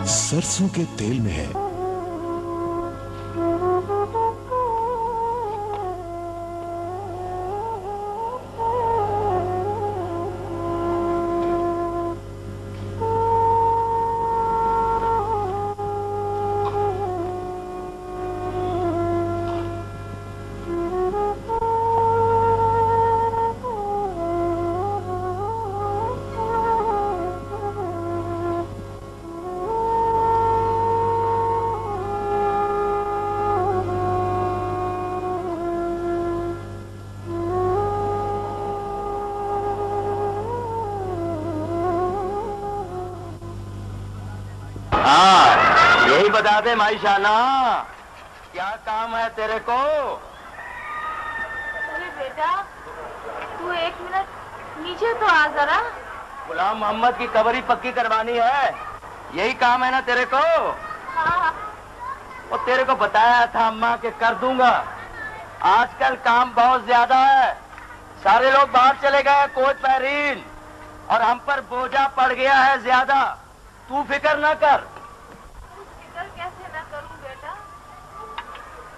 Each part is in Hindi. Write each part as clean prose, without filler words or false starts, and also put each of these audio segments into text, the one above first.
सरसों के तेल में है। बता दे माईशाना, क्या काम है तेरे को? अरे बेटा, तू एक मिनट नीचे तो आ जरा। गुलाम मोहम्मद की कबरी पक्की करवानी है, यही काम है ना तेरे को? हाँ। और तेरे को बताया था अम्मा के कर दूंगा। आजकल काम बहुत ज्यादा है, सारे लोग बाहर चले गए कोच पैरीन, और हम पर बोझा पड़ गया है ज्यादा। तू फिक्र ना कर। कैसे ना करूं बेटा,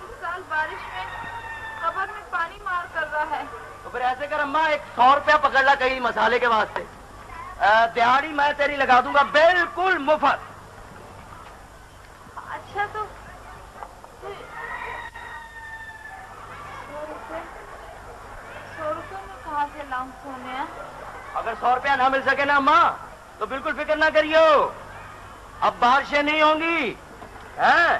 इस साल बारिश में कब्र में पानी मार कर रहा है। तो फिर ऐसे कर अम्मा, 100 रुपया पकड़ ला कहीं मसाले के वास्ते। दिहाड़ी मैं तेरी लगा दूंगा बिल्कुल मुफ्त। अच्छा तो 100 रुपये में कहाँ से लाऊं सोने? अगर 100 रुपया ना मिल सके ना अम्मा, तो बिल्कुल फिक्र ना करियो, अब बारिशें नहीं होंगी हैं?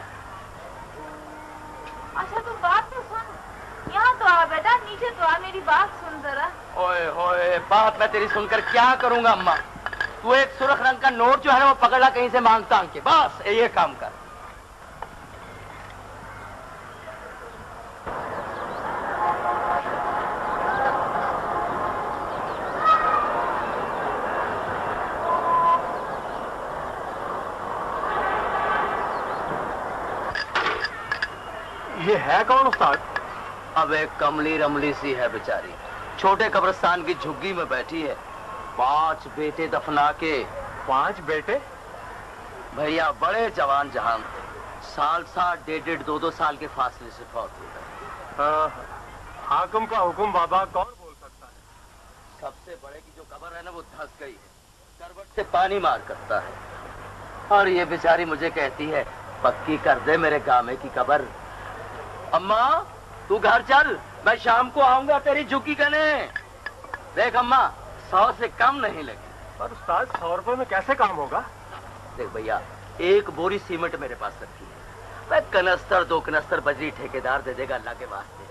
अच्छा तो बात तो सुन, यहाँ तो आ बेटा, नीचे तो आ, मेरी बात सुन जरा। ओए होए, बात मैं तेरी सुनकर क्या करूंगा अम्मा? तू एक सुर्ख रंग का नोट जो है ना वो पकड़ ला कहीं से मांगता के, बस ये काम कर। ये है कौन उस्ताद? अब एक कमली रमली सी है बेचारी, छोटे कब्रिस्तान की झुग्गी में बैठी है। 5 बेटे दफना के। 5 बेटे? भैया बड़े जवान जहान थे, साल 1.5 साल के फासले से फौत हो गए। हाकिम का हुक्म बाबा कौन बोल सकता है? सबसे बड़े की जो कब्र है ना वो धंस गई है, करवट से पानी मार करता है। और ये बेचारी मुझे कहती है पक्की कर दे मेरे गामे की कब्र। अम्मा तू घर चल, मैं शाम को आऊंगा तेरी झुकी करने। देख अम्मा 100 से कम नहीं लगे। पर उस्ताद 100 रुपए में कैसे काम होगा? देख भैया, एक बोरी सीमेंट मेरे पास रखी है, मैं कनस्तर 2 कनस्तर बजरी ठेकेदार दे देगा अल्लाह के वास्ते।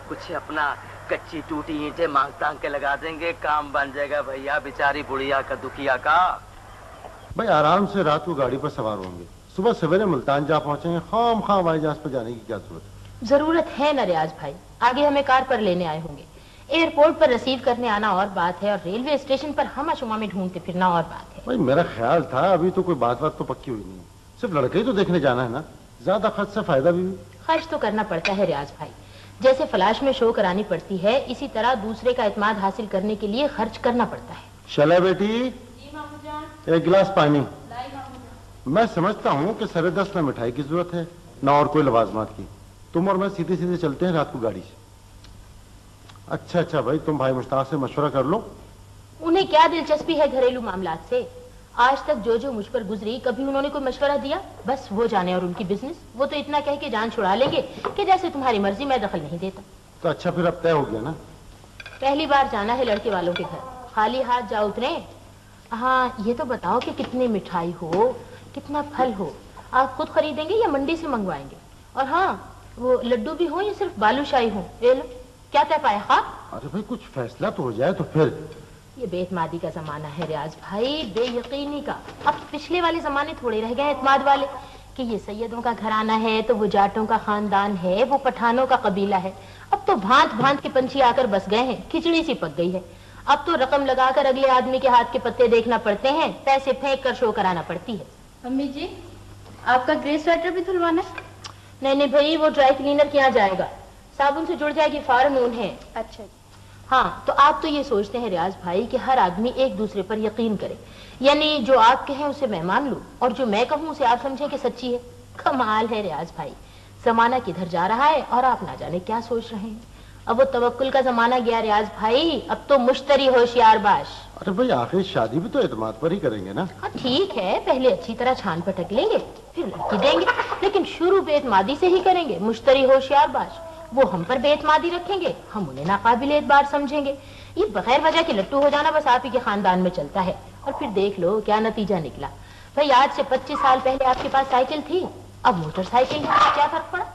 कुछ अपना कच्ची टूटी ईंटें मांग तांग के लगा देंगे, काम बन जाएगा भैया बेचारी बुढ़िया का दुखिया का। भाई आराम से रात को गाड़ी पर सवार होंगे, सुबह सवेरे मुल्तान जा पहुंचेंगे, खाम हवाई जहाज पर जाने की क्या जरूरत है ना रियाज भाई? आगे हमें कार पर लेने आए होंगे, एयरपोर्ट पर रिसीव करने आना और बात है, और रेलवे स्टेशन पर हम शुमा में ढूंढते फिरना और बात है। भाई मेरा ख्याल था अभी तो कोई बात तो पक्की हुई नहीं, सिर्फ लड़के ही तो देखने जाना है ना, ज्यादा खर्च से फायदा भी। खर्च तो करना पड़ता है रियाज भाई, जैसे फ्लैश में शो करानी पड़ती है, इसी तरह दूसरे का इत्मीनान हासिल करने के लिए खर्च करना पड़ता है। चले बेटी, एक गिलास पानी। मैं समझता हूँ कि 10:30 में मिठाई की जरूरत है, ना और कोई लवाजमात की। तुम और मैं सीधे सीधे चलते हैं रात को गाड़ी से। अच्छा भाई, तुम भाई मुश्ताक से मशवरा कर लो। उन्हें क्या दिलचस्पी है घरेलू मामलात से? आज तक जो मुझ पर गुजरी, कभी उन्होंने कोई मशवरा दिया? बस वो जाने और उनकी बिजनेस। वो तो इतना कह के जान छुड़ा लेंगे कि जैसे तुम्हारी मर्जी, मैं दखल नहीं देता। तो अच्छा फिर अब तय हो गया ना? पहली बार जाना है लड़के वालों के घर, खाली हाथ जा उतरे। हाँ ये तो बताओ कि कितनी मिठाई हो, कितना फल हो, आप खुद खरीदेंगे या मंडी से मंगवाएंगे? और हाँ, वो लड्डू भी हो या सिर्फ बालूशाही हो? ये लो, क्या तय पाया? हाँ अरे भाई कुछ फैसला तो हो जाए तो फिर। ये बेइत्मादी का जमाना है रियाज भाई, बेयकीनी का। अब पिछले वाले जमाने थोड़े रह गए इत्माद वाले कि ये सैयदों का घराना है, तो वो जाटों का खानदान है, वो पठानों का कबीला है। अब तो भांत भांत के पंछी आकर बस गए हैं, खिचड़ी सी पक गई है। अब तो रकम लगाकर अगले आदमी के हाथ के पत्ते देखना पड़ते हैं, पैसे फेंक कर शो कराना पड़ती है। अम्मी जी, आपका ग्रे स्वेटर भी धुलवाना है? नहीं भाई, वो ड्राई क्लीनर के यहाँ जाएगा, साबुन से जुड़ जाएगी, फार्म ऊन है। अच्छा। हाँ तो आप तो ये सोचते हैं रियाज भाई कि हर आदमी एक दूसरे पर यकीन करे, यानी जो आप कहें उसे मैं मान लूं और जो मैं कहूं उसे आप समझें कि सच्ची है। कमाल है रियाज भाई, जमाना किधर जा रहा है और आप ना जाने क्या सोच रहे हैं। अब वो तवक्कुल का जमाना गया रियाज भाई, अब तो मुश्तरी होशियार बाश। अरे भाई आखिर शादी भी तो एतमाद पर ही करेंगे ना? हाँ ठीक है, पहले अच्छी तरह छान पटक लेंगे, फिर लड़की देंगे, लेकिन शुरू बेतमादी से ही करेंगे। मुश्तरी होशियार बाश, वो हम पर बेतमादी रखेंगे, हम उन्हें नाकाबिल एतबार समझेंगे। ये बगैर वजह के लट्टू हो जाना बस आप ही के खानदान में चलता है, और फिर देख लो क्या नतीजा निकला। भाई आज से 25 साल पहले आपके पास साइकिल थी, अब मोटरसाइकिल है, क्या फर्क पड़ा?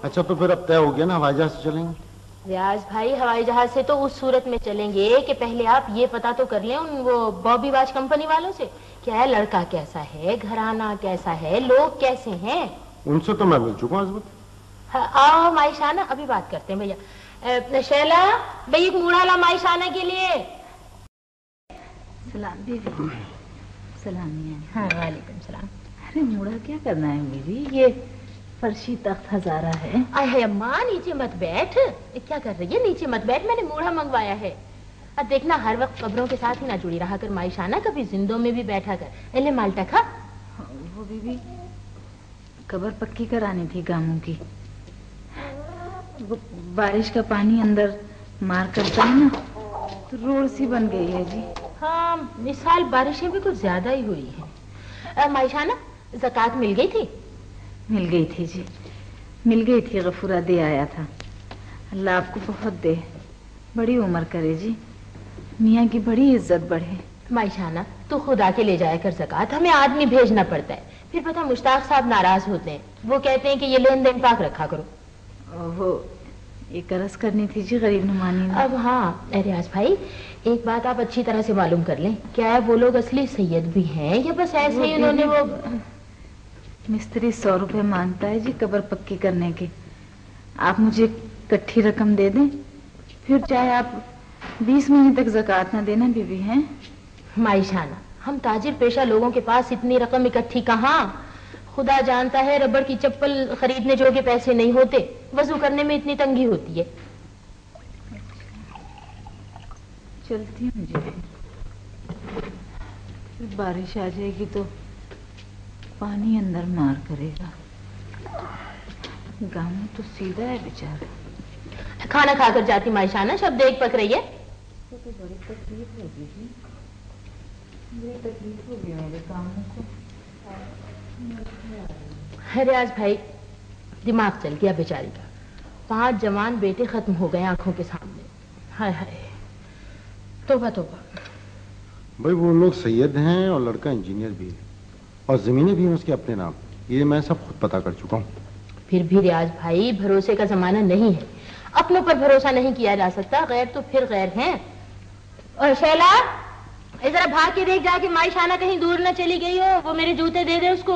अच्छा तो फिर अब तय हो गया ना, हवाई जहाज से चलेंगे? रियाज भाई हवाई जहाज से तो उस सूरत में चलेंगे कि पहले आप ये पता तो कर लें उन वो बॉबी वाच कंपनी वालों से, क्या है लड़का कैसा है, घराना कैसा है, लोग कैसे हैं। उनसे तो मैं मिल चुका हूँ। आओ माइशाना, अभी बात करते हैं भैया। शैला भाई एक मूढ़ा ला माइशाना के लिए। सलाम बीबी। सलाम। हाँ वालेकुम सलाम। अरे मूढ़ा क्या करना है बीबी, ये फर्शी तख्त हजारा है। अरे अम्मा नीचे मत बैठ, क्या कर रही है? नीचे मत बैठ, मैंने मूढ़ा मंगवाया है। अब देखना हर वक्त कब्रों के साथ ही ना जुड़ी रहा कर माइशाना, कभी जिंदों में भी बैठा कर। एले माल्टा खा। वो बीबी कब्र पक्की करानी थी गामों की, वो बारिश का पानी अंदर मार करता है ना, तो रोड सी बन गई है जी। हाँ इस साल बारिशें भी कुछ ज्यादा ही हुई है। माइशाना ज़कात मिल गई थी? मिल गई थी जी, मिल गई थी। गफूरा दे आया था। अल्लाह आपको बहुत दे, बड़ी उम्र करे जी, मियाँ की बड़ी इज्जत बढ़े। माइशाना तो खुदा के ले जाया कर ज़कात, हमें आदमी भेजना पड़ता है। फिर पता मुश्ताक साहब नाराज होते हैं, वो कहते हैं कि ये लेन देन पाक रखा करो। वो ये करस करनी थी जी गरीब नुमानी ने। अब हाँ रियाज भाई एक बात आप अच्छी तरह से मालूम कर लें, क्या है वो लोग असली सैयद भी हैं या बस ऐसे ही उन्होंने वो मिस्त्री 100 रुपए मांगता है जी कब्र पक्की करने के। आप मुझे इकट्ठी रकम दे दें, फिर चाहे आप 20 महीने तक ज़कात ना देना बीबी हैं। माइशाना हम ताजिर पेशा लोगों के पास इतनी रकम इकट्ठी कहाँ, खुदा जानता है रबड़ की चप्पल खरीदने जोगे पैसे नहीं होते, वजू करने में इतनी तंगी होती है। चलती हूँ जी, फिर बारिश आ जाएगी तो पानी अंदर मार करेगा। गामू तो सीधा है बेचारा। खाना खाकर जाती मायशाना, शब देख पक रही है। तो बड़ी तकलीफ होगी जी, बड़ी तकलीफ होगी मेरे गामू को। रियाज भाई दिमाग चल गया बेचारी का। 5 जवान बेटे खत्म हो गए आंखों के सामने। हाय हाय, तौबा तौबा। भाई वो लोग सैयद हैं और लड़का इंजीनियर भी है, और जमीनें भी हैं उसके अपने नाम। ये मैं सब खुद पता कर चुका हूँ। फिर भी रियाज भाई भरोसे का जमाना नहीं है, अपनों पर भरोसा नहीं किया जा सकता, गैर तो फिर गैर हैं। और शैला जरा भाग के देख जाके मायशाना कहीं दूर न चली गई हो। वो मेरे जूते दे दे उसको,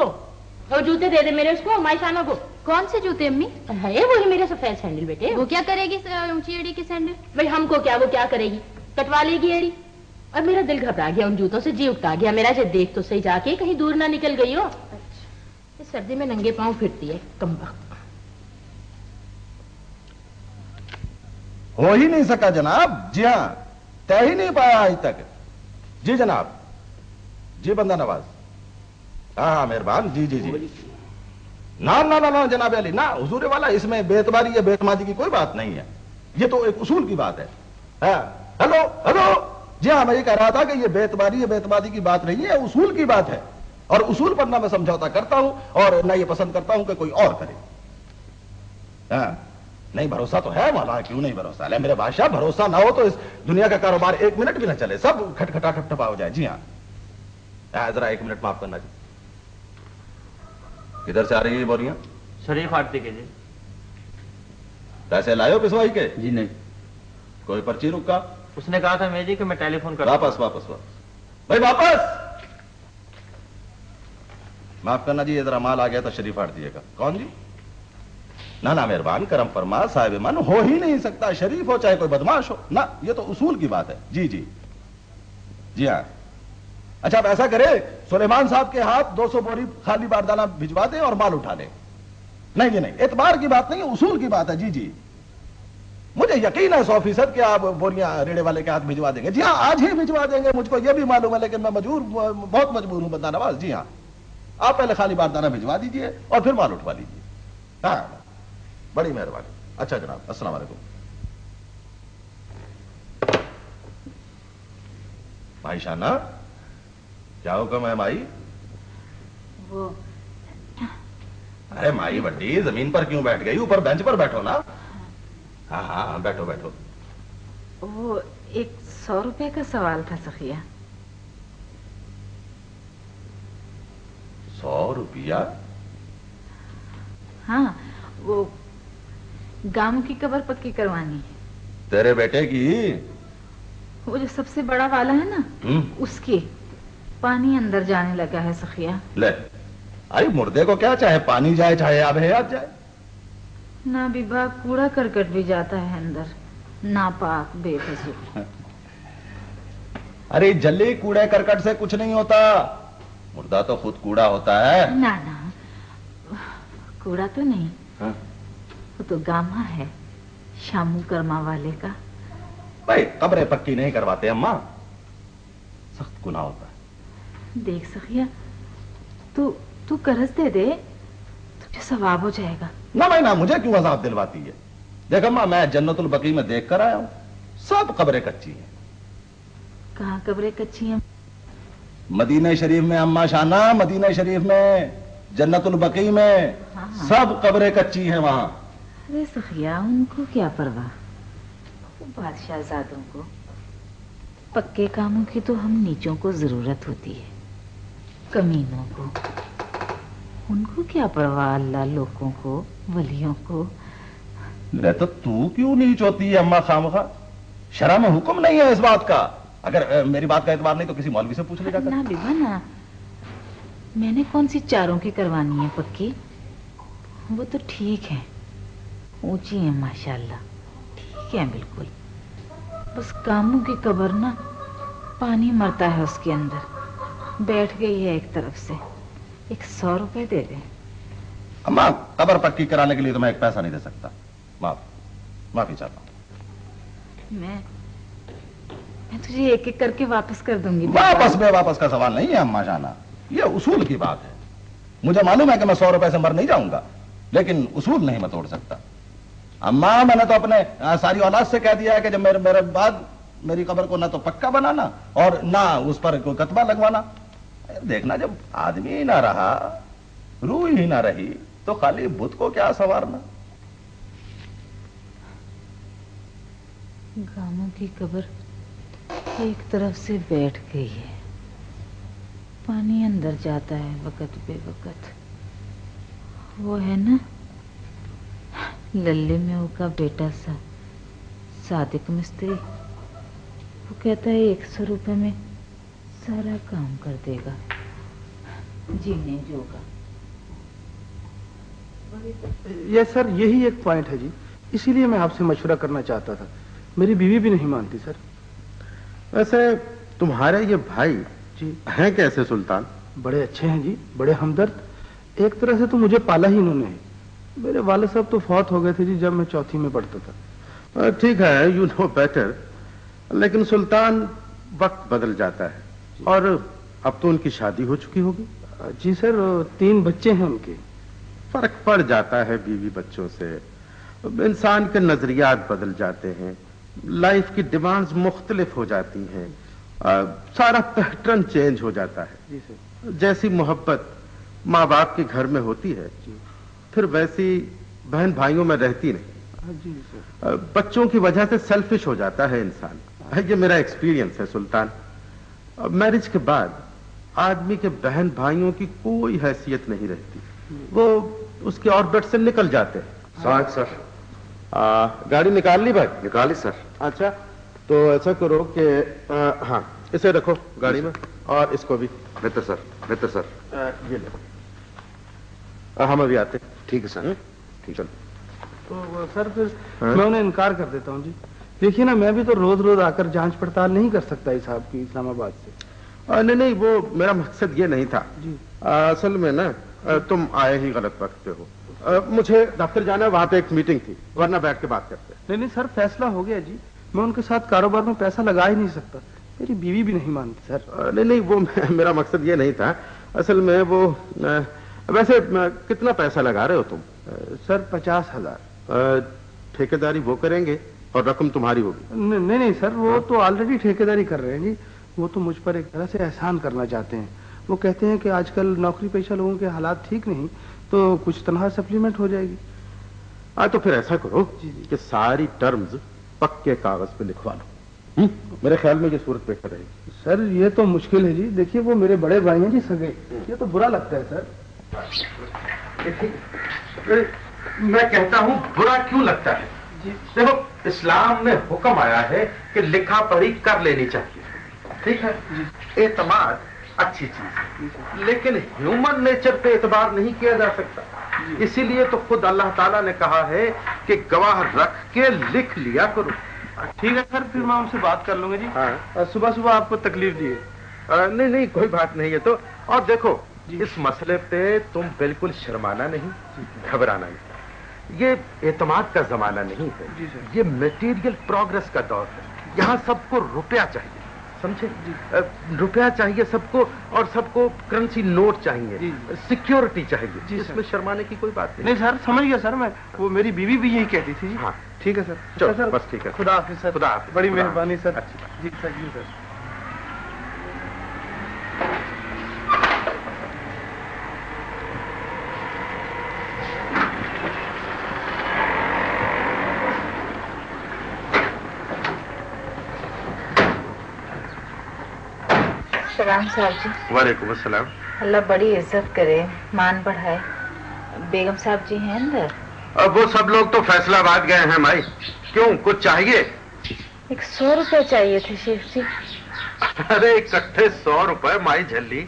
वो जूते दे दे मेरे उसको, मायशाना को। कौन से जूते अम्मी? है वही मेरे सफेद सैंडल बेटे। वो क्या करेगी ऊंची एड़ी के सैंडल? भाई हमको क्या, वो क्या करेगी, कटवा लेगी एड़ी। और मेरा दिल घबरा गया उन जूतों से, जी उकता गया मेरा। जे देख तो सही जाके कहीं दूर ना निकल गई हो। इस सर्दी में नंगे पांव फिरती है कमबख्त। हो ही नहीं सका जनाब। जी हाँ, तय ही नहीं पाया आज तक। जी जनाब, जी बंदा नवाज। हाँ मेहरबान। जी जी जी। ना ना ना ना जनाब अली, ना हुजूर वाला, इसमें बेतबारी या बेतमादी की कोई बात नहीं है। ये तो एक उसूल की बात है। Hello hello. जी हाँ, मैं ये कह रहा था कि ये बेतबारी या बेतमादी की बात नहीं है, उसूल की बात है। और उसूल पर ना मैं समझौता करता हूं और ना ये पसंद करता हूं कि कोई और करे। हाँ, नहीं भरोसा तो है वाला, क्यों नहीं भरोसा? ले मेरे बादशाह, भरोसा ना हो तो इस दुनिया का कारोबार 1 मिनट भी ना चले, सब खटखटा ठपठपा हो जाए। जी हाँ, जरा 1 मिनट माफ करना जी। किधर से आ रही है बोरियां? शरीफ आरती के जी। पैसे लाए हो पिसवाई के? जी नहीं। कोई पर्ची रुका? उसने कहा था मैं जी कि मैं टेलीफोन कर। वापस वापस वापस भाई वापस। माफ करना जी, ये जरा माल आ गया था शरीफ आरती का। कौन जी? ना ना मेहरबान, करम फरमा, साहिब मन, हो ही नहीं सकता। शरीफ हो चाहे कोई बदमाश हो ना, ये तो उसूल की बात है। जी जी जी हाँ। अच्छा अब ऐसा करे, सुलेमान साहब के हाथ 200 बोरी खाली बारदाना भिजवा दें और माल उठा लें। नहीं जी नहीं, एतबार की बात नहीं है, उसूल की बात है। जी जी, मुझे यकीन है 100% कि आप बोरियां रेड़े वाले के हाथ भिजवा देंगे। जी हाँ, आज ही भिजवा देंगे, मुझको यह भी मालूम है, लेकिन मैं बहुत मजबूर हूं बंदा नवाज। जी हाँ, आप पहले खाली बारदाना भिजवा दीजिए और फिर माल उठवा लीजिए। हाँ, बड़ी मेहरबानी। अच्छा जनाब, अस्सलाम वालेकुम। भाई शाना, क्या हुक्म है माई? वो अरे माई बड्डी, जमीन पर क्यों बैठ गई? ऊपर बेंच पर बैठो ना। हाँ हाँ बैठो बैठो। वो एक 100 रुपए का सवाल था सखिया। 100 रुपया? हाँ, वो गांव की कब्र पक्की करवानी है। तेरे बेटे की? वो जो सबसे बड़ा वाला है ना, उसके पानी अंदर जाने लगा है सखिया। ले, अरे मुर्दे को क्या, चाहे पानी जाए चाहे आब हयात जाए। ना विभाग कूड़ा करकट भी जाता है अंदर, नापाक बेफजूल। अरे जल्दी कूड़े करकट से कुछ नहीं होता, मुर्दा तो खुद कूड़ा होता है। ना ना, कूड़ा तो नहीं। हाँ? वो तो गामा है, शामू कर्मा वाले का। भाई कब्रें पक्की नहीं करवाते अम्मा, सख्त गुनाह होता है। देख सखिया, तू करज दे दे, तुझे सवाब हो जाएगा। ना भाई ना, मुझे क्यों अजाब दिलवाती है? देख अम्मा, मैं जन्नतुल बकी में देख कर आया हूं, सब कब्रें कच्ची हैं। कहाँ कब्रें कच्ची हैं? मदीना शरीफ में अम्मा शाना, मदीना शरीफ में, जन्नतुल बकी में। हाँ। सब कब्रें कच्ची हैं वहां। अरे सखिया, उनको क्या परवाह, बादशाह जादों को। पक्के कामों की तो हम नीचों को जरूरत होती है, कमीनों को। उनको क्या परवाह अल्लाह लोगों को, वलियों को। तो तू क्यों नीच होती है अम्मा खामखा? शरम हुक्म नहीं है इस बात का। अगर मेरी बात का एतबार नहीं तो किसी मौलवी से पूछ ले जाकर। ना बिबा ना, मैंने कौन सी चारों की करवानी है पक्की। वो तो ठीक है, ऊंची है माशाल्लाह, ठीक है बिल्कुल। बस कामों की कब्र ना, पानी मरता है उसके अंदर, बैठ गई है एक तरफ से। एक 100 रुपए दे दे। अम्मा, कब्र पक्की कराने के लिए तो मैं एक पैसा नहीं दे सकता। माफी चाहता हूं। मैं तुझे एक एक करके वापस कर दूंगी। वापस का सवाल नहीं है अम्मा जाना, ये उसूल की बात है। मुझे मालूम है कि मैं 100 रुपए से मर नहीं जाऊंगा, लेकिन उसूल नहीं मैं तोड़ सकता। अम्मा मैंने तो अपने सारी औलाद से कह दिया है कि जब मेरे बाद मेरी कब्र को ना तो पक्का बनाना और ना उस पर कोई कतबा लगवाना। देखना जब आदमी ही ना रहा, रूह ही ना रही, तो खाली बुत को क्या संवारना। गामों की कब्र एक तरफ से बैठ गई है, पानी अंदर जाता है वक्त बेवक्त। वो है ना लल्ले में का बेटा सा सादिक मिस्त्री, वो कहता है 100 रुपए में सारा काम कर देगा, जीने जोगा। ये सर यही एक पॉइंट है जी, इसीलिए मैं आपसे मशवरा करना चाहता था। मेरी बीवी भी नहीं मानती सर। वैसे तुम्हारे ये भाई जी हैं कैसे सुल्तान? बड़े अच्छे हैं जी, बड़े हमदर्द। एक तरह से तो मुझे पाला ही इन्होंने है। मेरे वाले साहब तो फौत हो गए थे जी जब मैं चौथी में पढ़ता था। ठीक है, यू नो बेटर, लेकिन सुल्तान वक्त बदल जाता है और अब तो उनकी शादी हो चुकी होगी। जी सर, 3 बच्चे हैं उनके। फर्क पड़ जाता है बीवी बच्चों से, इंसान के नजरियात बदल जाते हैं, लाइफ की डिमांड्स मुख्तलिफ हो जाती हैं, सारा पैटर्न चेंज हो जाता है। जी सर। जैसी मोहब्बत माँ बाप के घर में होती है फिर वैसी बहन भाइयों में रहती नहीं। जी सर। बच्चों की वजह से सेल्फिश हो जाता है इंसान, ये मेरा एक्सपीरियंस है सुल्तान। मैरिज के बाद आदमी के बहन भाइयों की कोई हैसियत नहीं रहती, वो उसके ऑर्बिट से निकल जाते हैं। सर गाड़ी निकाल ली भाई? निकाली सर। अच्छा, तो ऐसा करो कि हाँ इसे रखो गाड़ी में और इसको भी। बेहतर सर। ये ले, हम अभी आते। ठीक है सर। ठीक है। तो सर फिर मैं उन्हें इनकार कर देता हूँ जी। देखिए ना, मैं भी तो रोज रोज आकर जांच पड़ताल नहीं कर सकता इस साहब की इस्लामाबाद से। नहीं, वो मेरा मकसद ये नहीं था जी। असल में ना तुम आए ही गलत वक्त पे हो। मुझे दफ्तर जाना है, वहां पे एक मीटिंग थी, वरना बैठ के बात करते। नहीं सर, फैसला हो गया जी। मैं उनके साथ कारोबार में पैसा लगा ही नहीं सकता, मेरी बीवी भी नहीं मानती सर। नहीं, वो मेरा मकसद ये नहीं था। असल में वो वैसे कितना पैसा लगा रहे हो तुम? सर 50,000। ठेकेदारी वो करेंगे और रकम तुम्हारी होगी? नहीं सर, वो तो ऑलरेडी ठेकेदारी कर रहे हैं जी। वो तो मुझ पर एक तरह से एहसान करना चाहते हैं। वो कहते हैं कि आजकल नौकरी पेशा लोगों के हालात ठीक नहीं, तो कुछ तनख्वाह सप्लीमेंट हो जाएगी। तो फिर ऐसा करो कि सारी टर्म्स पक्के कागज पे लिखवा लो। मेरे ख्याल में ये सूरत बेहतर रहेगी। सर ये तो मुश्किल है जी। देखिए वो मेरे बड़े भाई हैं जी, सगे। ये तो बुरा लगता है सर। मैं कहता हूँ बुरा क्यों लगता है? देखो, इस्लाम में हुक्म आया है कि लिखा पढ़ी कर लेनी चाहिए, ठीक है? एतमाद अच्छी चीज है, लेकिन ह्यूमन नेचर पे एतबार नहीं किया जा सकता। इसीलिए तो खुद अल्लाह ताला ने कहा है कि गवाह रख के लिख लिया करो। ठीक है सर, फिर मैं उनसे बात कर लूंगा जी। हाँ। सुबह सुबह आपको तकलीफ दी है। नहीं, कोई बात नहीं है। तो और देखो, इस मसले पे तुम बिल्कुल शर्माना नहीं, घबराना नहीं। ये एतमाद का जमाना नहीं है, ये मटेरियल प्रोग्रेस का दौर है। यहाँ सबको रुपया चाहिए, समझे? रुपया चाहिए सबको, और सबको करेंसी नोट चाहिए, सिक्योरिटी चाहिए। इसमें शर्माने की कोई बात नहीं। सर, समझ गया सर मैं। वो मेरी बीवी भी यही कहती थी जी। हाँ ठीक है सर। चलो सर, बस ठीक है। खुदा हाफिज सर। खुदा हाफिज। बड़ी मेहरबानी सर। जी सर, जी सर। सलाम साहब जी। वालेकुम अस्सलाम। अल्लाह बड़ी इज्जत करे, मान बढ़ाए। बेगम साहब जी हैं अंदर? अब वो सब लोग तो फैसलाबाद गए हैं माई। क्यों, कुछ चाहिए? 100 रुपए चाहिए थे शेख जी। अरे इकट्ठे 100 रुपए माई झल्ली?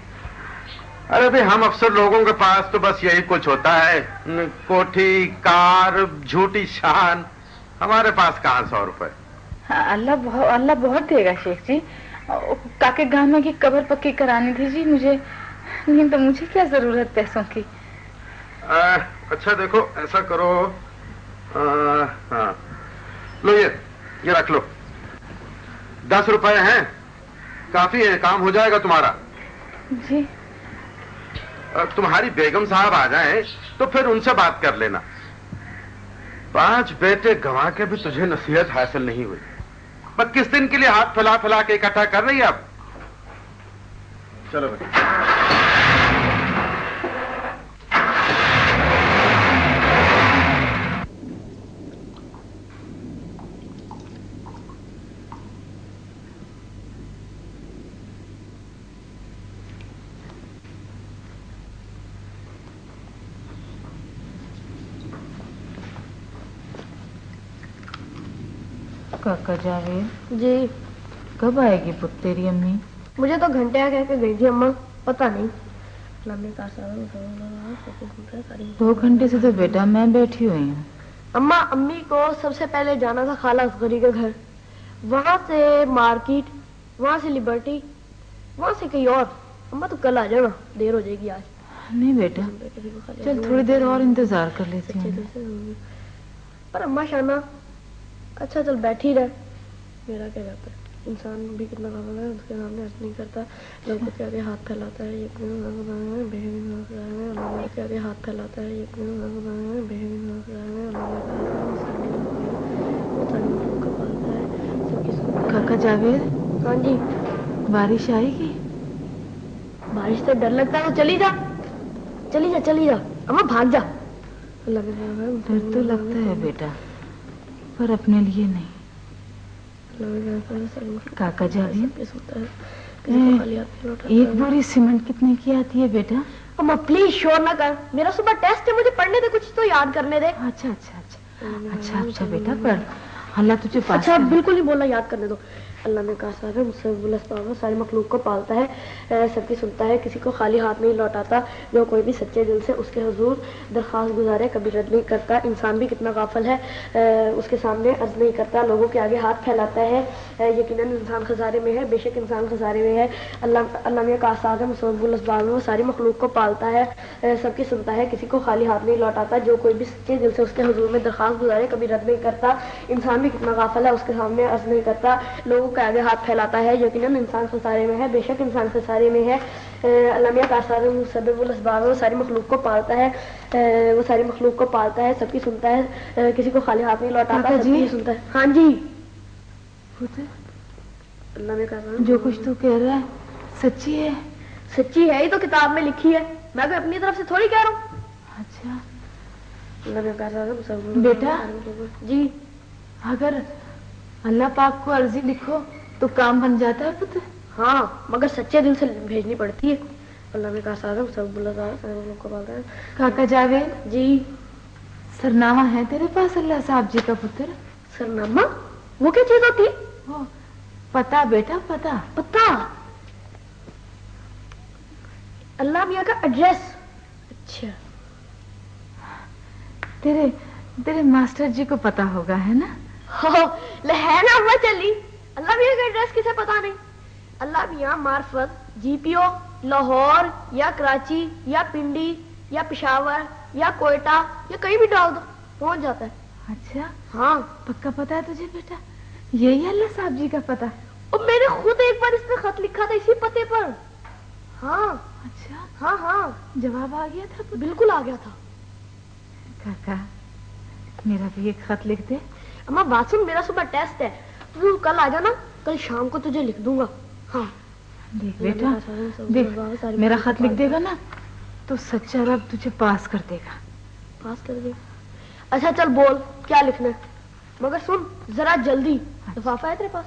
अरे भाई, हम अफसर लोगों के पास तो बस यही कुछ होता है, कोठी, कार, झूठी शान। हमारे पास कहाँ 100 रुपए? अल्लाह बहुत देगा शेख जी। काके गामा की कब्र पक्की करानी थी जी मुझे, लेकिन तो मुझे क्या जरूरत पैसों की। अच्छा देखो, ऐसा करो, हाँ लो, ये रख लो। 10 रुपए हैं, काफी है, काम हो जाएगा तुम्हारा जी। तुम्हारी बेगम साहब आ जाएं तो फिर उनसे बात कर लेना। 5 बेटे गंवा के भी तुझे नसीहत हासिल नहीं हुई। पर किस दिन के लिए हाथ फैला फैला के इकट्ठा कर रही है अब? चलो बेटा। काका जावेद जी कब आएगी पुत तेरी अम्मी? मुझे तो घंटे कह के गई थी अम्मा, पता नहीं। 2 घंटे से तो बेटा मैं बैठी हुई हूँ। अम्मा अम्मी को सबसे पहले जाना था खाला असगरी के घर, वहां से मार्केट, वहां से लिबर्टी, वहां से कहीं और। अम्मा तो कल आ जाना, देर हो जाएगी आज। नहीं बेटा चल थोड़ी देर और इंतजार कर लेती हूँ। पर अम्मा शाना अच्छा चल बैठी रह, मेरा क्या जाता है। इंसान भी कितना काबिल है, उसके सामने अर्थ नहीं करता, लोगों के आगे हाथ फैलाता है, ये के आगे हाथ फैलाता है, ये काका जावेद। हाँ जी। बारिश आएगी? बारिश से डर लगता है तो चली जा, चली जा, चली जा अम्मा, भाग जा। डर तो लगता है बेटा, पर अपने लिए नहीं। काका जावेद एक बोरी सीमेंट कितने की आती है बेटा? अम्मा प्लीज शोर ना कर, मेरा सुबह टेस्ट है, मुझे पढ़ने दे, कुछ तो याद करने दे। अच्छा अच्छा अच्छा अच्छा अच्छा बेटा पढ़, अल्लाह तुझे पास अच्छा बिल्कुल नहीं बोलना, याद करने दो। अल्लाह में कहा है, मुझसे सारी मखलूक को पालता है, सबकी सुनता है, किसी को खाली हाथ नहीं लौटाता, जो कोई भी सच्चे दिल से उसके हुजूर दरख्वास्त गुजारे कभी रद्द नहीं करता। इंसान भी कितना गाफिल है, उसके सामने अर्ज नहीं करता, लोगों के आगे हाथ फैलाता है। यकीनन इंसान खजारे में है, बेशक इंसान खजारे में है। अल्लाह में कहा है, मुसब्बिल वो सारी मखलूक को पालता है, सबकी सुनता है, किसी को खाली हाथ नहीं लौटाता, जो कोई भी सच्चे दिल से उसके हुजूर में दरख्वास्त गुजारे कभी रद्द नहीं करता। इंसान भी कितना गाफिल है, उसके सामने अर्ज नहीं करता, लोगों के आगे हाथ फैलाता है। यकीनन इंसान खसारे में है, बेशक इंसान खसारे में है। अल्लाह मियां कासार मुसब्बिल असबाब, वो सारी मखलूक को पालता है, वो सारी मखलूक को पालता है, सबकी सुनता है, किसी को खाली हाथ नहीं लौटाता, सबकी सुनता है। हाँ जी अल्लाह में कासार, जो कुछ तू कह रहा है सच्ची है? सच्ची है ही तो किताब में लिखी है, मैं कोई अपनी तरफ से थोड़ी कह रहा हूँ। अच्छा अल्लाह में कासार बेटा जी, अगर अल्लाह पाक को अर्जी लिखो तो काम बन जाता है पुत्र? हाँ मगर सच्चे दिल से भेजनी पड़ती है। अल्लाह में कहा साहब सब लोग को पालता है। काका जावेद जी, सरनामा है तेरे पास अल्लाह साहब जी का पुत्र? सरनामा वो क्या चीज होती है? वो पता बेटा, पता। पता अल्लाह मियाँ का एड्रेस? अच्छा तेरे मास्टर जी को पता होगा है ना? है ना अम्मा चली, अल्लाह मियाँ का एड्रेस किसे पता नहीं। अल्लाह मियाँ मार्फत जीपीओ लाहौर या कराची या पिंडी या पेशावर या कोयटा या कहीं भी डाल दो पहुंच जाता है। अच्छा हाँ पक्का पता है तुझे बेटा? यही अल्लाह साहब जी का पता? और मैंने खुद एक बार इस पे खत लिखा था इसी पते पर। हाँ अच्छा हाँ हाँ जवाब आ गया था? बिल्कुल आ गया था। काका मेरा भी एक खत लिख दे। अम्मा बात सुन, मेरा सुबह टेस्ट है, तू कल आ जाना, कल शाम को तुझे लिख दूंगा। हाँ देख बेटा देख, मेरा खत लिख देगा ना तो सच्चा रब तुझे पास कर देगा। पास कर देगा? अच्छा चल बोल क्या लिखना है, मगर सुन जरा जल्दी। लिफाफा है तेरे पास?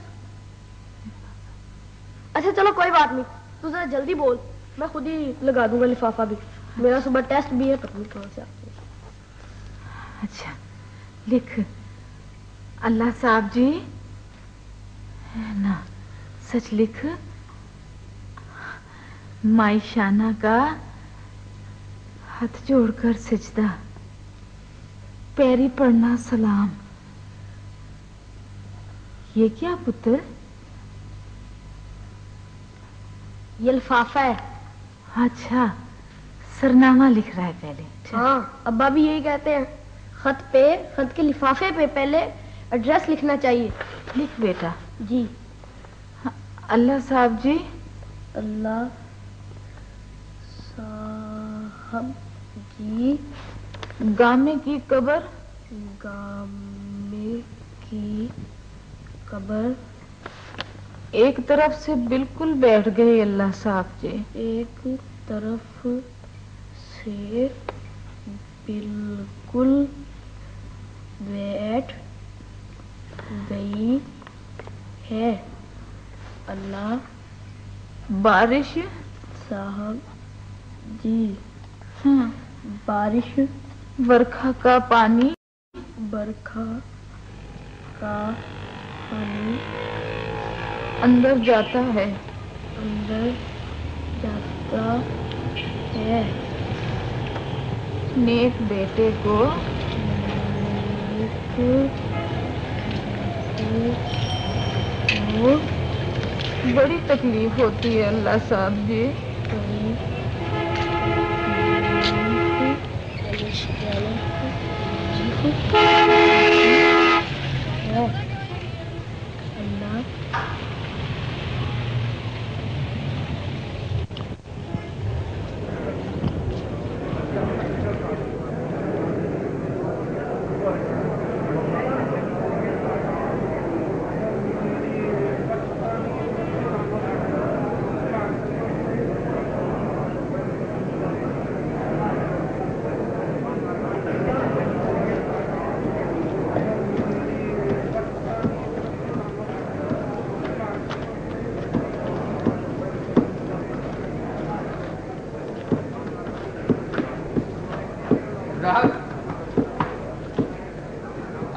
अच्छा चलो कोई बात नहीं, तू जरा जल्दी बोल, मैं खुद ही लगा दूंगा लिफाफा भी। मेरा सुबह टेस्ट भी है, पता नहीं कहाँ से आते। अच्छा लिख, अल्लाह साहब जी ना, सच लिख, माई शाना का हाथ जोड़कर सजदा, पैरी पड़ना सलाम। ये क्या पुत्र? ये लिफाफा है। अच्छा सरनामा लिख रहा है पहले? हाँ अब्बा भी यही कहते हैं, खत के लिफाफे पे पहले एड्रेस लिखना चाहिए। लिख बेटा। जी। अल्लाह साहब जी, अल्लाह साहब साहब जी। गामे की कब्र। गामे की कब्र एक तरफ से बिल्कुल बैठ गई अल्लाह साहब जी। एक तरफ से बिल्कुल बैठ गई है अल्लाह। बारिश साहब जी। हाँ। बारिश, बरखा का पानी। बरखा का पानी अंदर जाता है। अंदर जाता है। नेक बेटे को बड़ी तकलीफ होती है अल्लाह साहब जी।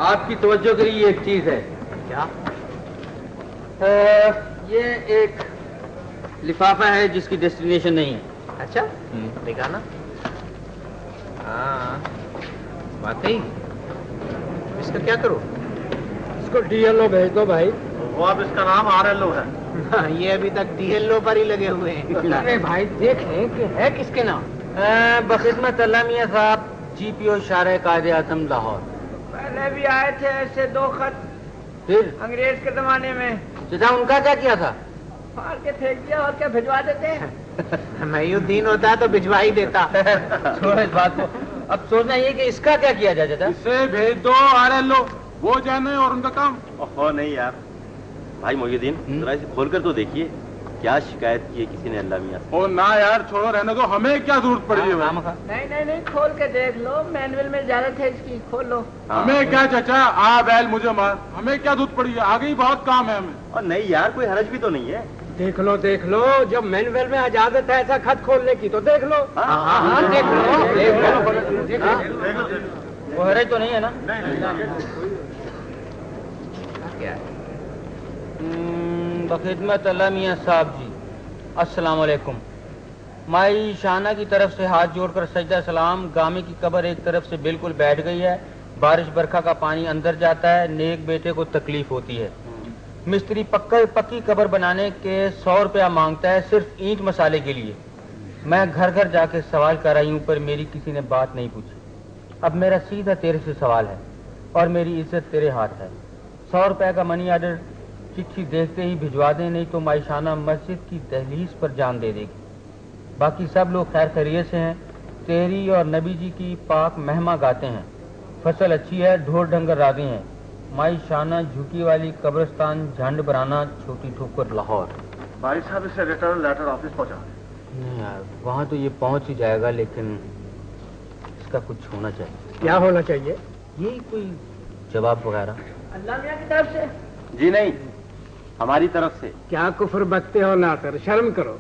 आपकी तवज्जो के लिए एक चीज है। क्या? ये एक लिफाफा है जिसकी डेस्टिनेशन नहीं है। अच्छा देखा ना। हाँ वाकई। इसका क्या करूं? इसको डीएलओ भेज दो भाई। वो अब इसका नाम आरएलओ है। हाँ, ये अभी तक डीएलओ पर ही लगे हुए हैं। अरे भाई देख लें कि है किसके नाम। बखिदमत अल्लाह मियां साहब, जीपीओ शारे कायदे आज़म लाहौर। पहले भी आए थे ऐसे 2 खत, फिर अंग्रेज के जमाने में। चाचा उनका क्या किया था? फाड़ के फेंक दिया और क्या भिजवा देते। मईउद्दीन होता तो भिजवा ही देता। छोड़ो इस बात को, अब सोचना ये कि इसका क्या किया जाए चाचा? इसे भेज दो आरएलओ, वो जाने और उनका काम। ओहो नहीं यार, भाई मोहिउद्दीन जरा इसे खोल कर तो देखिए, क्या शिकायत की है किसी ने अल्लाह मियां से? ओ ना यार छोड़ो, रहने दो, हमें क्या जरूरत पड़ी है? नहीं नहीं, खोल के देख लो, मैनुअल में इजाजत है इसकी, खोल लो। हमें क्या चाचा, आ बैल मुझे मार, हमें क्या जरूरत पड़ी है, आगे ही बहुत काम है हमें। और नहीं यार, कोई हरज भी तो नहीं है। देख लो, जब मैनुअल में इजाजत है ऐसा खत खोलने की तो देख लो। हाँ देख लो। वो हरज तो नहीं है ना? क्या है? बखिदमत अल्लाह मियां साहब जी, अस्सलाम वालेकुम। माई शाना की तरफ से हाथ जोड़कर सजदा सलाम। गामे की कब्र एक तरफ से बिल्कुल बैठ गई है। बारिश बरखा का पानी अंदर जाता है। नेक बेटे को तकलीफ होती है। मिस्त्री पक्की कब्र बनाने के 100 रुपया मांगता है, सिर्फ ईंट मसाले के लिए। मैं घर घर जाके सवाल कर रही हूँ पर मेरी किसी ने बात नहीं पूछी। अब मेरा सीधा तेरे से सवाल है और मेरी इज्जत तेरे हाथ है। 100 रुपये का मनी ऑर्डर चिट्ठी देखते ही भिजवा दें, नहीं तो माईशाना मस्जिद की दहलीज पर जान दे देगी। बाकी सब लोग खैर खैरियत से हैं। तेरी और नबी जी की पाक महिमा गाते हैं। फसल अच्छी है, ढोर डंगर राजी हैं। माईशाना झुकी वाली कब्रिस्तान, झंड बराना, छोटी ठोकर लाहौर। भाई साहब इसे रिटर्न लेटर ऑफिस पहुंचा। नहीं यार, वहाँ तो ये पहुँच ही जाएगा, लेकिन इसका कुछ होना चाहिए। क्या होना चाहिए? यही कोई जवाब वगैरह। अल्लाह मियां की तरफ से? जी नहीं, हमारी तरफ से। क्या कुफर बकते हो नाकर, शर्म करो।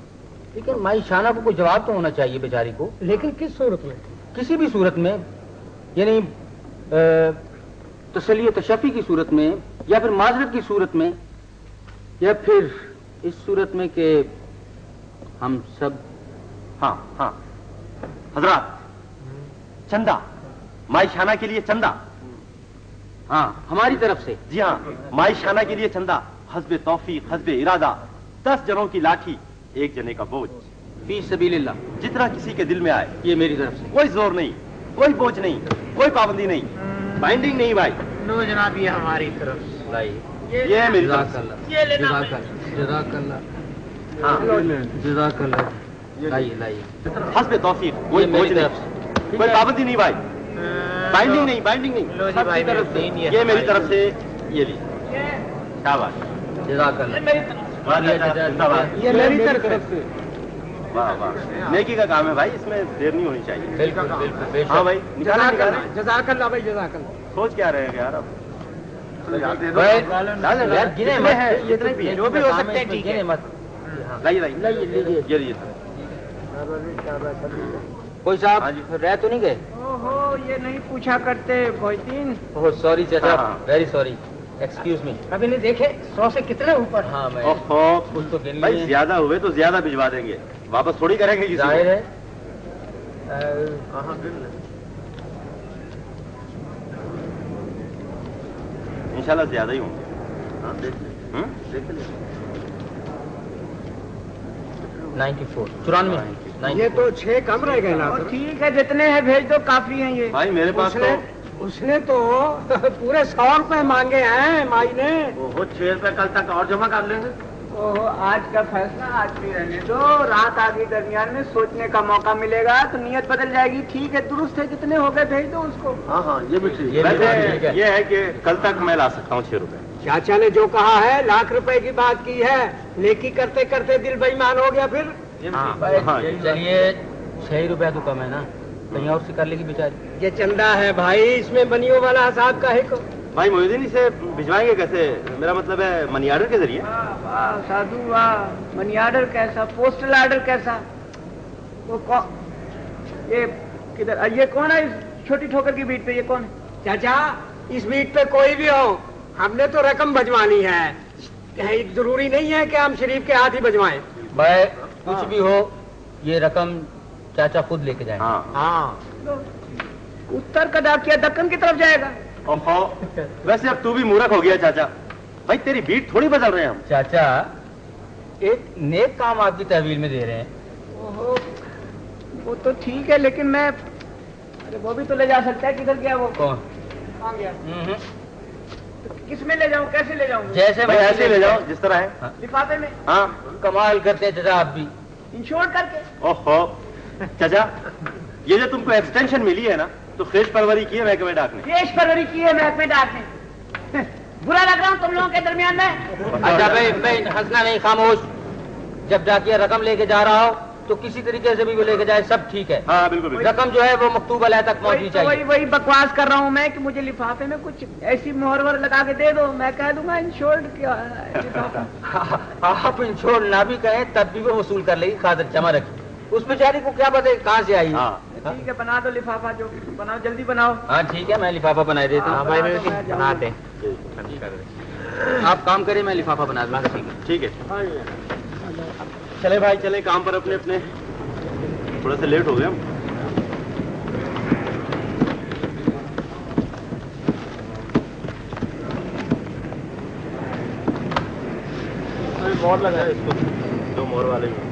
लेकिन माई शाना को कोई जवाब तो होना चाहिए बेचारी को। लेकिन किस सूरत में? किसी भी सूरत में, यानी तसल्ली तशफ़ी की सूरत में, या फिर माजरत की सूरत में, या फिर इस सूरत में कि हम सब। हाँ हाँ हजरात, चंदा, माई शाना के लिए चंदा। हाँ, हमारी तरफ से। जी हाँ, माई शाना के लिए चंदा, हस्बे तौफीक, हस्बे इरादा। 10 जनों की लाठी, 1 जने का बोझ। फी सबीलिल्लाह, जितना किसी के दिल में आए। ये मेरी तरफ से। कोई जोर नहीं, कोई बोझ नहीं, कोई पाबंदी नहीं, बाइंडिंग नहीं भाई। नो जनाब, ये हमारी तरफ से। भाई ये मेरी तरफ से। जज़ाकल्लाह। हाँ जज़ाकल्लाह। लाइए लाइए। हस्बे तौफीक, कोई बोझ नहीं, कोई पाबंदी नहीं भाई, बाइंडिंग नहीं, बाइंडिंग नहीं, सबकी तरफ से। ये मेरी तरफ से, ये ली। क्या बात, जज़ाकल्लाह। ये मेरी तरफ से। वाह वाह, नेकी का काम है भाई, इसमें देर नहीं होनी चाहिए। बिल्कुल बिल्कुल। हाँ भाई, जज़ाकल्लाह भाई, जज़ाकल्लाह। सोच क्या रहे हैं यार अब? यार गिने मत, इतने भी जो भी हो सकते हैं, ठीक है मत। लाइए लाइए, ये लीजिए। कोई साहब रह तो नहीं गए? ओहो, ये नहीं पूछा करते मोहद्दीन। ओह सॉरी चाचा, वेरी सॉरी, एक्सक्यूज मी। अभी नहीं देखे 100 से कितने ऊपर? हाँ मैं कुछ तो भाई ज्यादा हुए तो ज्यादा भिजवा देंगे, वापस थोड़ी करेंगे किसी। जाहिर है। इंशाल्लाह ज्यादा ही होंगे। हाँ देख ले। 94 ये तो 6 कम रह गए ना। ठीक है, जितने हैं भेज दो, काफी हैं ये। भाई मेरे पास उसने तो पूरे 100 रुपए मांगे हैं माई ने। वो 6 रुपए कल तक और जमा कर लेंगे। ओहो, आज का फैसला आज भी रहने दो, रात आगे दरमियान में सोचने का मौका मिलेगा तो नियत बदल जाएगी। ठीक है, दुरुस्त है, जितने हो गए भेज दो उसको। हाँ हाँ, ये भी ठीक है। ये है कि कल तक मैं ला सकता हूँ 6 रुपए। चाचा ने जो कहा है, लाख रुपए की बात की है, नेकी करते करते दिल बेईमान हो गया फिर। चलिए 6 रुपया तो कम है ना, कहीं और से कर लेगी बेचारी। ये चंदा है भाई, इसमें बनियों वाला हिसाब का है को। भाई मोहिउद्दीन, इसे भिजवाएंगे कैसे? मेरा मतलब है मनी ऑर्डर के जरिए। वाह साधु वाह, मनी ऑर्डर कैसा, पोस्टल ऑर्डर कैसा? वो ये किधर, ये कौन है इस छोटी ठोकर की बीट पे? ये कौन है? चाचा, इस बीट पे कोई भी हो, हमने तो रकम भिजवानी है, जरूरी नहीं है कि हम शरीफ के हाथ ही भिजवाएं। भाई कुछ भी हो, ये रकम चाचा खुद लेके जाएंगे। हाँ। उत्तर का डाकिया दक्कन की तरफ जाएगा। ओहो, वैसे अब तू भी मूर्ख हो गया चाचा। भाई तेरी बीट थोड़ी बदल रहे हैं हम। चाचा एक नेक काम आपकी तहवील में दे रहे हैं। ओहो, वो तो ठीक है, लेकिन मैं, अरे वो भी तो ले जा सकता है। किधर गया वो? कौन? आ गया। तो किस में ले जाऊं, कैसे ले जाऊं? जैसे भाई ऐसे ले जाओ जिस तरह है। लिफाफे में। हाँ, कमाल करते हैं चाचा आप भी। इंश्योर करके। ओहो चाचा, ये जो तुमको एक्सटेंशन मिली है ना, तो खेश परवरी की है महकमे डाक ने। खेश परवरी की है महकमे डाक ने। बुरा लग रहा हूँ तुम लोगों के दरमियान में। अच्छा भाई हंसना नहीं, खामोश। जब डाकिया रकम लेके जा रहा हो तो किसी तरीके से भी वो लेके जाए, सब ठीक है। हाँ बिल्कुल। रकम जो है वो मकतूब अलह तक पहुंचनी चाहिए। वही बकवास कर रहा हूँ मैं कि मुझे लिफाफे में कुछ ऐसी मोहर वोहर लगा के दे दो, मैं कह दूंगा इंश्योर्ड क्या। आप इंश्योर्ड ना भी कहें तब भी वो वसूल कर लेगी, खातिर जमा रखी। उस बेचारी को क्या पता कहाँ से आई। ठीक है, बना दो लिफाफा, जो बनाओ जल्दी बनाओ। हाँ ठीक है, मैं लिफाफा बना देता हूँ। भाई बना दे, आप काम करें, मैं लिफाफा बना दूंगा। ठीक है, चले भाई चले काम पर अपने अपने। थोड़ा सा लेट हो गए हम। मोहर लगा है इसको, 2 मोहर वाले में।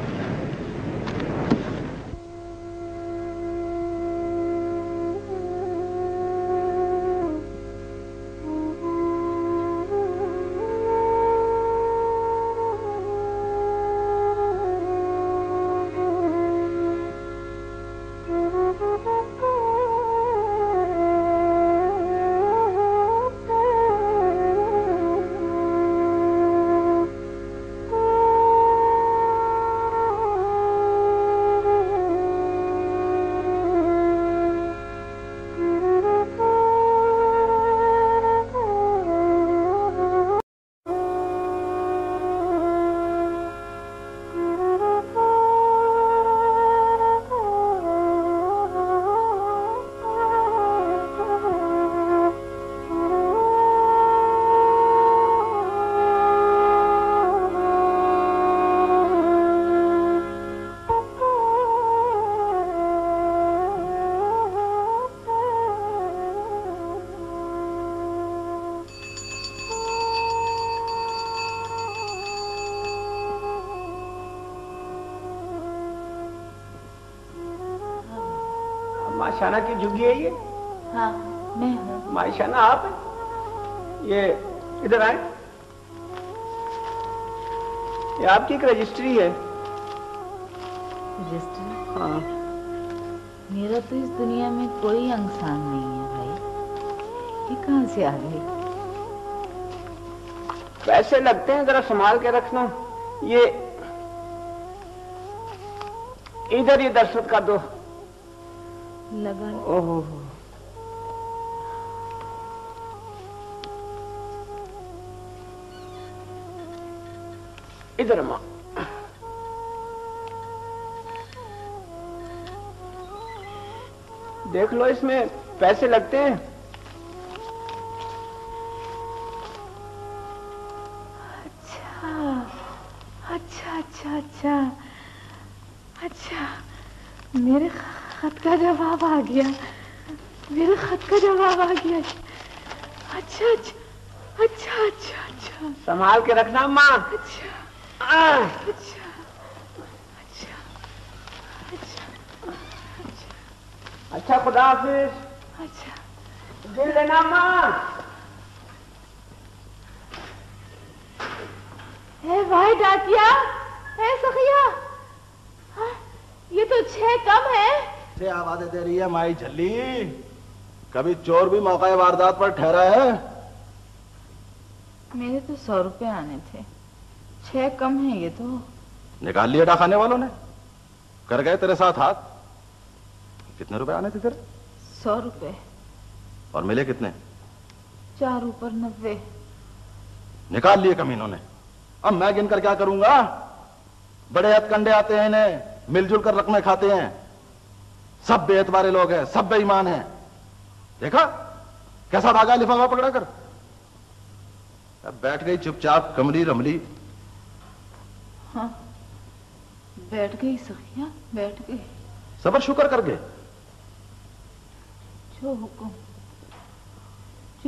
माशाना की झुग्गी है ये? हाँ मैं हूँ। माशाना आप हैं? ये इधर आए, ये आपकी एक रजिस्ट्री है, रजिस्टर। हाँ। मेरा तो इस दुनिया में कोई अंगसान नहीं है भाई, ये कहाँ से आ गई? पैसे लगते हैं, जरा संभाल के रखना। ये इधर ही दस्तखत कर दो। लगा। ओहो, इधर माँ। देख लो, इसमें पैसे लगते हैं। अच्छा अच्छा अच्छा अच्छा, मेरे खत का जवाब आ गया, मेरे खत का जवाब आ गया। अच्छा अच्छा अच्छा अच्छा अच्छा, संभाल के रखना माँ। अच्छा अच्छा अच्छा अच्छा अच्छा, खुदा हाफिज। अच्छा, दिल लेना माँ। ए भाई डाकिया, ए सखिया, ये तो 6 कम है। से आवाजें दे रही है माई झल्ली, कभी चोर भी मौका वारदात पर ठहरा है। मेरे तो 100 रुपए आने थे, 6 कम है ये तो। निकाल लिया डाखाने वालों ने, कर गए तेरे साथ हाथ। कितने रुपए आने थे तेरे? 100 रुपए। और मिले कितने? 4 ऊपर 90। निकाल लिए कमीनों ने। अब मैं गिनकर क्या करूंगा? बड़े हथकंडे आते हैं इन्हें, मिलजुल कर रकमें खाते हैं। सब बेएतबारे लोग हैं, सब बेईमान हैं। देखा कैसा भागा लिफाफा पकड़ा कर। अब बैठ गई चुपचाप कमली रमली। हाँ, बैठ गई सखिया, बैठ गई। सबर शुक्र कर गए। जो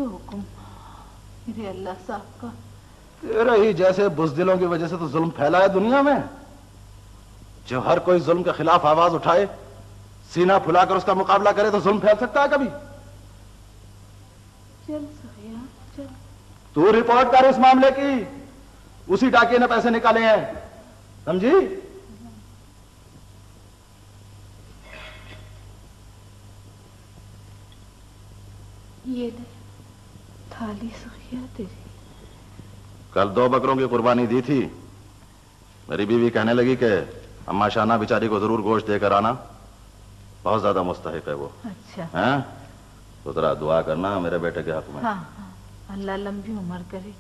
हुक्म मेरे अल्लाह साहब का। तेरे ही जैसे बुज़दिलों की वजह से तो जुल्म फैला है दुनिया में। जो हर कोई जुल्म के खिलाफ आवाज उठाए, सीना फुलाकर उसका मुकाबला करे, तो जुल्म फैल सकता है कभी? चल सखिया चल। तू रिपोर्ट कर इस मामले की। उसी डाकिए ने पैसे निकाले हैं, समझी? ये दे थाली सखिया तेरी। कल 2 बकरों की कुर्बानी दी थी। मेरी बीवी कहने लगी कि अम्मा शाना बेचारी को जरूर गोश्त देकर आना, बहुत ज्यादा मुस्तहिक है वो। अच्छा हैं? तो जरा दुआ करना मेरे बेटे के हक में। हाँ हाँ, अल्लाह लंबी उम्र करे,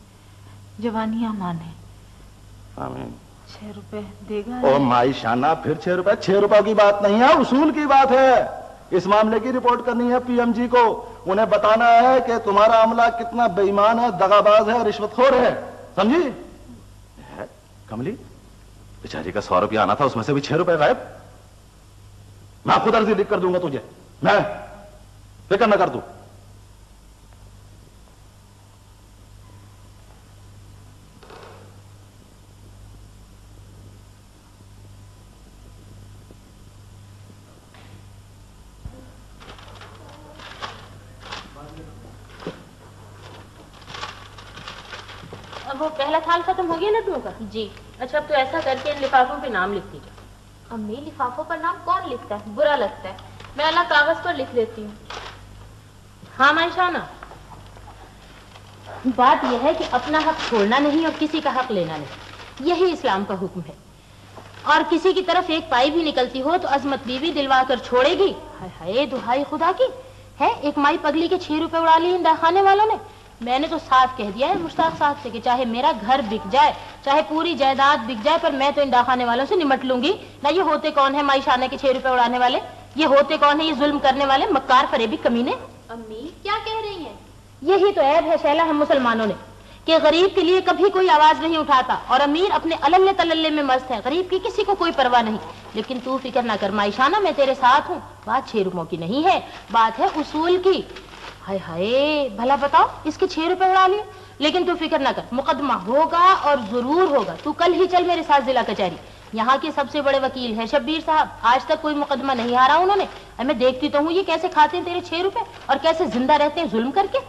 जवानियां माने। आमीन। 6 रुपए देगा? ओ माई शाना, फिर 6 रुपए? 6 रुपए की बात नहीं है, उसूल की बात है। इस मामले की रिपोर्ट करनी है पीएमजी को। उन्हें बताना है कि तुम्हारा अमला कितना बेईमान है, दगाबाज है, रिश्वतखोर है, समझी? कमली, बेचारी का 100 रुपया आना था, उसमें से भी 6 रुपए गायब। मैं खुद अर्जी लिख कर दूंगा तुझे, मैं फिक्र न कर तू। वो पहला थाल खत्म हो गया लड्डुओं का? जी। अच्छा, अब तो ऐसा करके इन लिफाफों पे नाम लिख दीजिए। अम्मी, लिफाफों पर नाम कौन लिखता है? बुरा लगता है। मैं अलग कागज पर लिख देती हूँ। हाँ माइशाना, बात यह है कि अपना हक छोड़ना नहीं और किसी का हक लेना नहीं, यही इस्लाम का हुक्म है। और किसी की तरफ एक पाई भी निकलती हो तो अजमत बीवी दिलवा कर छोड़ेगी। हाय हाय, दुहाई खुदा की है। एक माई पगली के 6 रुपए उड़ा लिए इन डाखाने वालों ने। मैंने तो साफ कह दिया है मुश्ताक साहब से कि चाहे मेरा घर बिक जाए, चाहे पूरी जायदाद बिक जाए, पर मैं तो इन डाखाने वालों से निमट लूंगी ना। ये होते कौन है माईशाना के 6 रुपए उड़ाने वाले? ये होते कौन है ये जुल्म करने वाले मक्कार फरेबी कमीने? अम्मी क्या कह रही हैं? यही तो ऐब है शैला हम मुसलमानों ने कि गरीब के लिए कभी कोई आवाज नहीं उठाता और अमीर अपने अलल्ले तलल्ले में मस्त है। गरीब की किसी को कोई परवाह नहीं। लेकिन तू फिक्र ना कर माईशाना, मैं तेरे साथ हूँ। बात 6 रुपयों की नहीं है, बात है उसूल की। हाय हाय, भला बताओ, इसके 6 रुपए उड़ा लिए। लेकिन तू फिक्र ना कर, मुकदमा होगा और जरूर होगा। तू कल ही चल मेरे साथ जिला कचहरी। यहाँ के सबसे बड़े वकील हैं शब्बीर साहब। आज तक कोई मुकदमा नहीं हारा उन्होंने। मैं देखती तो हूँ ये कैसे खाते हैं तेरे 6 रुपए और कैसे जिंदा रहते हैं जुल्म करके।